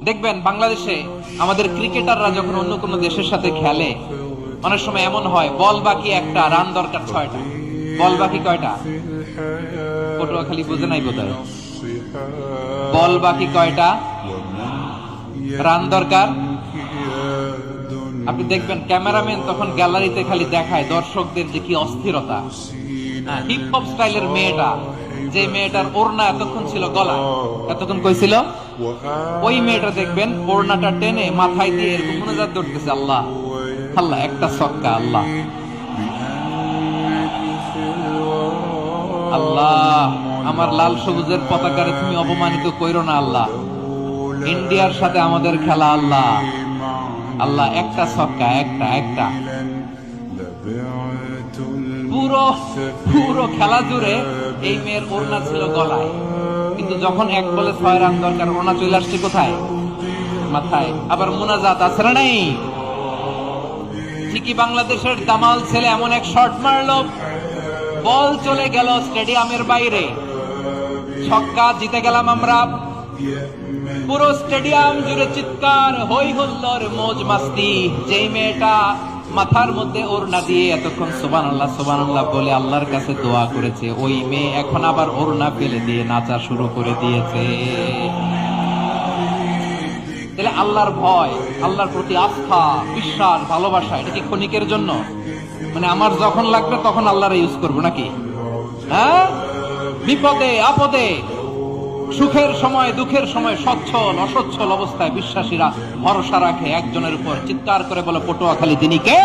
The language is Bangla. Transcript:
দেখবেন বাংলাদেশে আমাদের ক্রিকেটাররা যখন অন্য কোনো দেশের সাথে খেলে, অনেক সময় এমন হয় বল বাকি একটা, রান দরকার 6টা। বল বাকি কয়টা? পটুয়াখালী বুঝে নাই বোধহয়। বল বাকি কয়টা, রান দরকার। আপনি দেখবেন ক্যামেরাম্যান তখন গ্যালারিতে খালি দেখায় দর্শকদের যে কি অস্থিরতা। হিপ হপ স্টাইলের মেয়েটা, যে মেয়েটার ওড়না এতক্ষণ ছিল গলা, এতক্ষণ কই ছিল, ওই মেয়েটা দেখবেন ওড়নাটা টেনে মাথায় দিয়ে এরকম মোনাজাত করতেছে, আল্লাহ আল্লাহ, একটা ছক্কা, আল্লাহ আল্লাহ, আমার লাল সবুজের পতাকারে তুমি অপমানিত কইরো না আল্লাহ, ইন্ডিয়ার সাথে আমাদের খেলা, আল্লাহ আল্লাহ, একটা ছক্কা, একটা একটা। পুরো পুরো খেলা জুড়ে এই মেয়ের ওড়না ছিল গলায়, কিন্তু যখন 1 বলে 6 রান দরকার, ওড়না চলে আসছে কোথায়? মাথায়। আবার মুনাজাত আছে না নাই? ঠিকই বাংলাদেশের দামাল ছেলে এমন এক শট মারলো, বল চলে গেল স্টেডিয়ামের বাইরে, ছক্কা, জিতে গেলাম আমরা। পুরো স্টেডিয়াম জুড়ে চিৎকার, হই হুল্লোড়, মৌজ মাস্তি। যেই মেয়েটা মাথার মধ্যে ওড়না দিয়ে এতক্ষণ সুবহানাল্লাহ সুবহানাল্লাহ বলে আল্লাহর কাছে দোয়া করেছে, ওই মেয়ে এখন আবার ওড়না ফেলে দিয়ে নাচা শুরু করে দিয়েছে। তাহলে আল্লাহর ভয়, আল্লাহর প্রতি আস্থা, বিশ্বাস, ভালোবাসা, এটা কি ক্ষণিকের জন্য? মানে আমার যখন লাগবে তখন আল্লাহরে ইউজ করবো নাকি? হ্যাঁ, বিপদে আপদে, সুখের সময় দুঃখের সময়, সচ্ছল অসচ্ছল অবস্থায় বিশ্বাসীরা ভরসা রাখে একজনের উপর। চিৎকার করে বলে পটুয়াখালী তিনি কে?